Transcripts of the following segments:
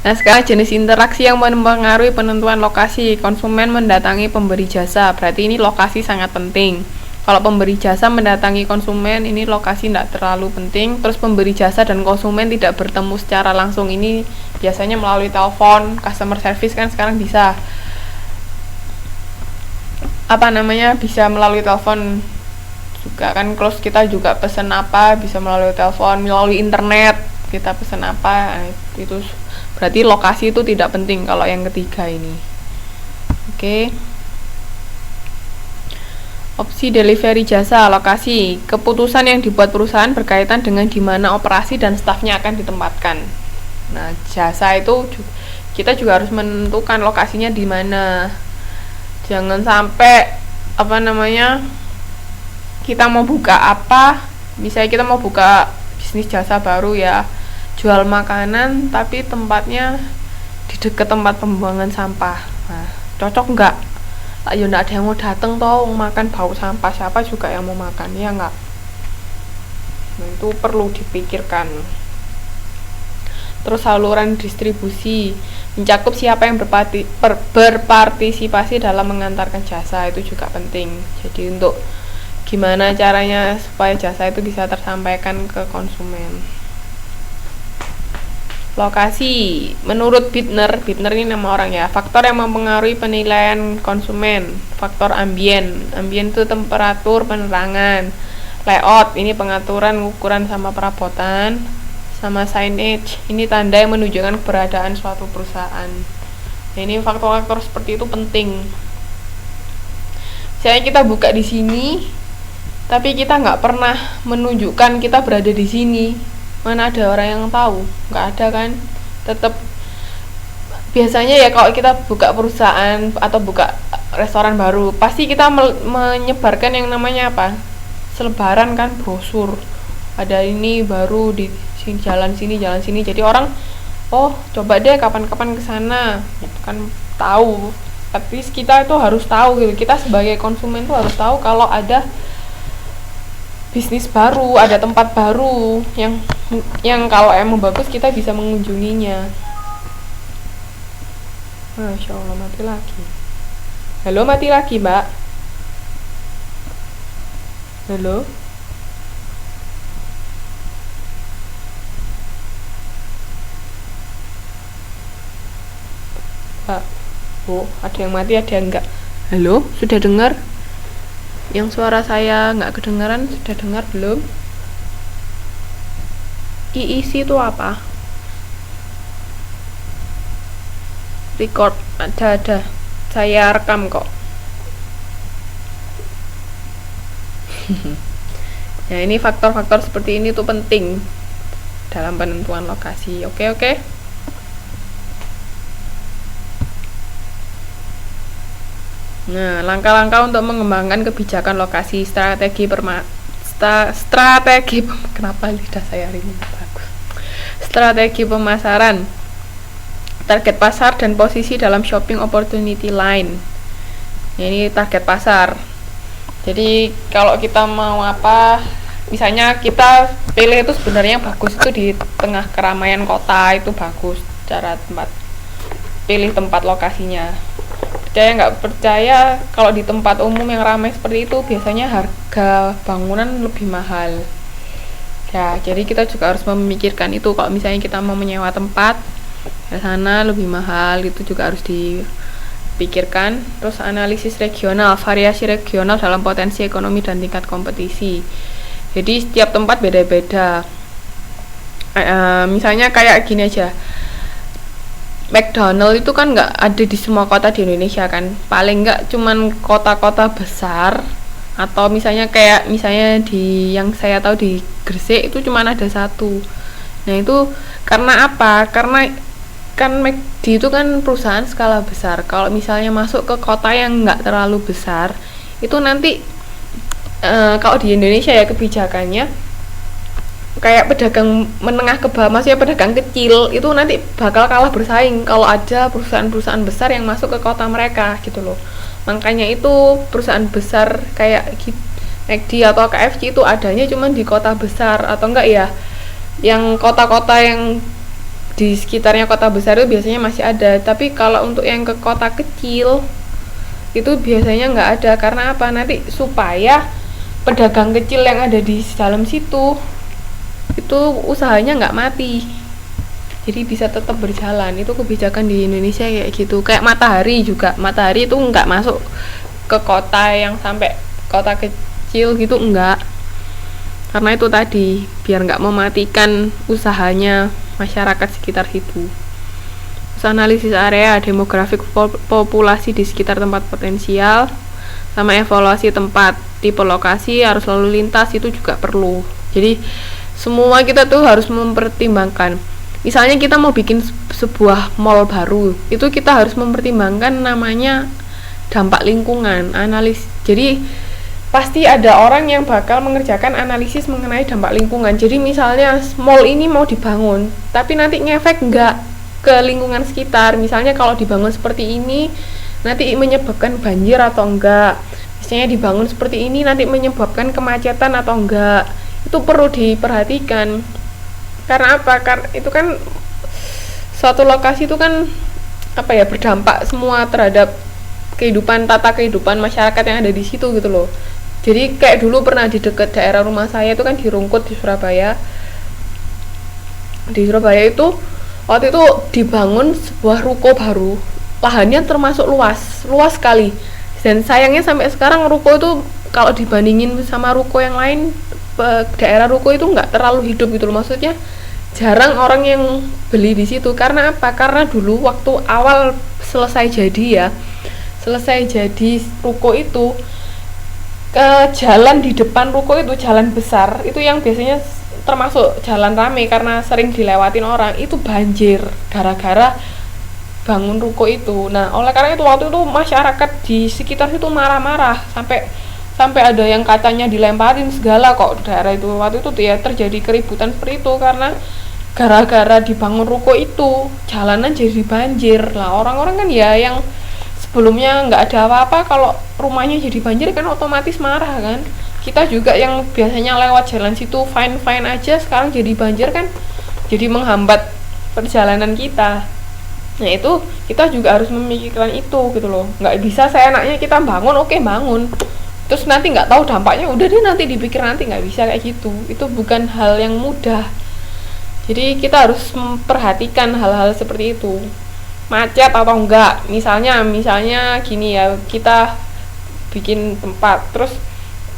Nah, sekarang jenis interaksi yang mempengaruhi penentuan lokasi. Konsumen mendatangi pemberi jasa, berarti ini lokasi sangat penting. Kalau pemberi jasa mendatangi konsumen, ini lokasi tidak terlalu penting. Terus pemberi jasa dan konsumen tidak bertemu secara langsung, ini biasanya melalui telepon, customer service kan sekarang bisa bisa melalui telepon juga kan. Close kita juga pesen apa bisa melalui telepon, melalui internet kita pesen apa. Nah, itu berarti lokasi itu tidak penting kalau yang ketiga ini. Oke. Opsi delivery jasa, lokasi. Keputusan yang dibuat perusahaan berkaitan dengan di mana operasi dan stafnya akan ditempatkan. Nah, jasa itu kita juga harus menentukan lokasinya di mana. Jangan sampai kita mau buka apa, misalnya kita mau buka bisnis jasa baru ya, jual makanan tapi tempatnya di dekat tempat pembuangan sampah. Nah, cocok enggak? Ya enggak ada yang mau dateng toh makan bau sampah, siapa juga yang mau makan, ya enggak? Nah, itu perlu dipikirkan. Terus saluran distribusi, mencakup siapa yang berpartisipasi dalam mengantarkan jasa, itu juga penting. Jadi untuk gimana caranya supaya jasa itu bisa tersampaikan ke konsumen. Lokasi, menurut Bittner ini nama orang ya, faktor yang mempengaruhi penilaian konsumen. Faktor ambien itu temperatur, penerangan. Layout, ini pengaturan, ukuran sama perabotan. Sama signage, ini tanda yang menunjukkan keberadaan suatu perusahaan. Nah, ini faktor-faktor seperti itu penting. Misalnya kita buka di sini, tapi kita nggak pernah menunjukkan kita berada di sini. Mana ada orang yang tahu? Nggak ada kan? Tetap biasanya ya kalau kita buka perusahaan atau buka restoran baru, pasti kita menyebarkan yang namanya apa? Selebaran kan, brosur. Ada ini baru di sini, jalan sini. Jadi orang, oh coba deh kapan-kapan ke sana, kan tahu. Tapi kita itu harus tahu gitu. Kita sebagai konsumen itu harus tahu kalau ada bisnis baru, ada tempat baru yang kalau emang bagus kita bisa mengunjunginya. Masya Allah, mati lagi. Halo, mati lagi mbak. Halo. Mbak. Oh, ada yang mati, ada yang enggak. Halo, sudah dengar? Yang suara saya nggak kedengaran, sudah dengar belum? IIC itu apa? Record, ada. Saya rekam kok. Nah, ini faktor-faktor seperti ini tuh penting dalam penentuan lokasi. Oke. Nah, langkah-langkah untuk mengembangkan kebijakan lokasi, kenapa lidah saya hari ini bagus. Strategi pemasaran, target pasar dan posisi dalam shopping opportunity line. Nah, ini target pasar. Jadi kalau kita mau apa, misalnya kita pilih itu sebenarnya bagus itu di tengah keramaian kota, itu bagus cara pilih tempat lokasinya. Nggak percaya kalau di tempat umum yang ramai seperti itu biasanya harga bangunan lebih mahal ya, jadi kita juga harus memikirkan itu. Kalau misalnya kita mau menyewa tempat di sana lebih mahal, itu juga harus dipikirkan. Terus analisis regional, variasi regional dalam potensi ekonomi dan tingkat kompetisi. Jadi setiap tempat beda-beda. Misalnya kayak gini aja, McDonald itu kan nggak ada di semua kota di Indonesia kan, paling nggak cuman kota-kota besar, atau misalnya di yang saya tahu di Gresik itu cuman ada satu. Nah itu karena apa? Karena kan McD itu kan perusahaan skala besar. Kalau misalnya masuk ke kota yang nggak terlalu besar, itu nanti kalau di Indonesia ya kebijakannya kayak pedagang menengah ke bawah, maksudnya pedagang kecil itu nanti bakal kalah bersaing kalau ada perusahaan-perusahaan besar yang masuk ke kota mereka gitu loh. Makanya itu perusahaan besar kayak McD atau KFC itu adanya cuma di kota besar, atau enggak ya yang kota-kota yang di sekitarnya kota besar itu biasanya masih ada, tapi kalau untuk yang ke kota kecil itu biasanya nggak ada. Karena apa? Nanti supaya pedagang kecil yang ada di dalam situ itu usahanya nggak mati, jadi bisa tetap berjalan. Itu kebijakan di Indonesia kayak gitu. Kayak Matahari juga, Matahari itu nggak masuk ke kota yang sampai kota kecil gitu, enggak, karena itu tadi biar nggak mematikan usahanya masyarakat sekitar situ. Terus analisis area demografik populasi di sekitar tempat potensial, sama evaluasi tempat, tipe lokasi, arus lalu lintas itu juga perlu. Jadi semua kita tuh harus mempertimbangkan. Misalnya kita mau bikin sebuah mall baru, itu kita harus mempertimbangkan namanya dampak lingkungan, analis. Jadi pasti ada orang yang bakal mengerjakan analisis mengenai dampak lingkungan. Jadi misalnya mall ini mau dibangun, tapi nanti ngefek nggak ke lingkungan sekitar. Misalnya kalau dibangun seperti ini, nanti menyebabkan banjir atau enggak. Misalnya dibangun seperti ini, nanti menyebabkan kemacetan atau enggak. Itu perlu diperhatikan. Karena apa? Karena itu kan suatu lokasi itu kan apa ya, berdampak semua terhadap kehidupan, tata kehidupan masyarakat yang ada di situ gitu loh. Jadi kayak dulu pernah di dekat daerah rumah saya itu kan di Rungkut di Surabaya. Di Surabaya itu waktu itu dibangun sebuah ruko baru. Lahannya termasuk luas sekali. Dan sayangnya sampai sekarang ruko itu kalau dibandingin sama ruko yang lain, daerah ruko itu nggak terlalu hidup gitu loh. Maksudnya jarang orang yang beli di situ. Karena apa? Karena dulu waktu awal selesai jadi ruko itu, ke jalan di depan ruko itu, jalan besar itu yang biasanya termasuk jalan rame karena sering dilewatin orang, itu banjir gara-gara bangun ruko itu. Nah, oleh karena itu waktu itu masyarakat di sekitar situ marah-marah, sampai ada yang kacanya dilemparin segala kok daerah itu. Waktu itu ya terjadi keributan seperti itu karena gara-gara dibangun ruko itu jalanan jadi banjir. Lah orang-orang kan ya yang sebelumnya nggak ada apa-apa, kalau rumahnya jadi banjir kan otomatis marah kan. Kita juga yang biasanya lewat jalan situ fine-fine aja, sekarang jadi banjir kan, jadi menghambat perjalanan kita. Nah itu kita juga harus memikirkan itu gitu loh. Nggak bisa seenaknya kita bangun, oke bangun, terus nanti nggak tahu dampaknya, udah deh nanti dipikir nanti, nggak bisa kayak gitu. Itu bukan hal yang mudah. Jadi kita harus memperhatikan hal-hal seperti itu. Macet atau enggak, misalnya gini ya, kita bikin tempat terus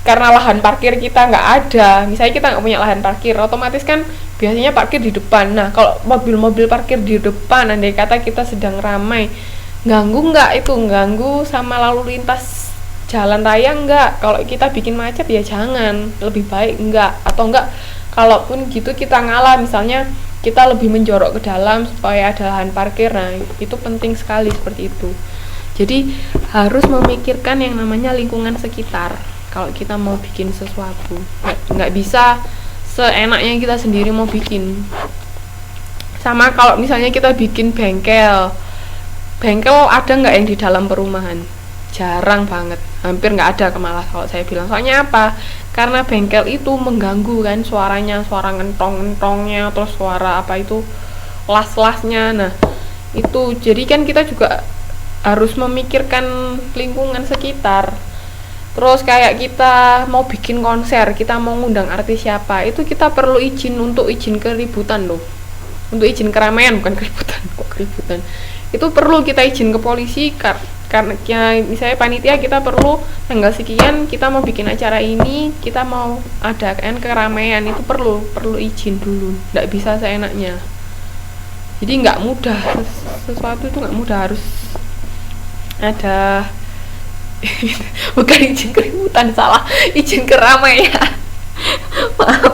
karena lahan parkir kita nggak ada, misalnya kita nggak punya lahan parkir, otomatis kan biasanya parkir di depan. Nah kalau mobil-mobil parkir di depan, andai kata kita sedang ramai, ganggu sama lalu lintas jalan raya enggak? Kalau kita bikin macet ya jangan, lebih baik enggak. Atau enggak, kalaupun gitu kita ngalah, misalnya kita lebih menjorok ke dalam supaya ada lahan parkir. Nah itu penting sekali seperti itu. Jadi harus memikirkan yang namanya lingkungan sekitar kalau kita mau bikin sesuatu. Nggak bisa seenaknya kita sendiri mau bikin. Sama kalau misalnya kita bikin bengkel ada nggak yang di dalam perumahan? Jarang banget, hampir nggak ada malah kalau saya bilang. Soalnya apa? Karena bengkel itu mengganggu kan, suaranya, suara ngentong-ngentongnya, terus suara apa itu, las-lasnya. Nah itu jadi kan kita juga harus memikirkan lingkungan sekitar. Terus kayak kita mau bikin konser, kita mau ngundang artis siapa, itu kita perlu izin, untuk izin keributan loh, untuk izin keramaian, bukan keributan, kok keributan. Itu perlu kita izin ke polisi, karena ya, misalnya panitia kita perlu tanggal sekian kita mau bikin acara ini, kita mau adakan keramaian, itu perlu izin dulu, nggak bisa seenaknya. Jadi nggak mudah, sesuatu itu nggak mudah, harus ada bukan izin keributan, salah, izin keramaian. maaf.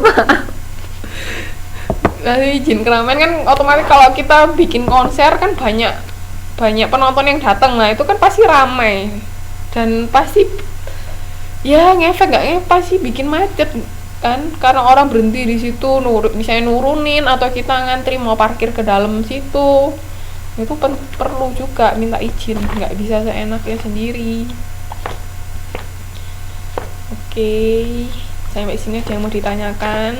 Izin keramaian kan otomatis kalau kita bikin konser kan banyak penonton yang datang. Nah itu kan pasti ramai dan pasti ya ngefek, pasti bikin macet kan, karena orang berhenti di situ, misalnya nurunin atau kita ngantri mau parkir ke dalam situ. Itu perlu juga minta izin, nggak bisa seenaknya sendiri. Oke, sampai sini ada yang mau ditanyakan?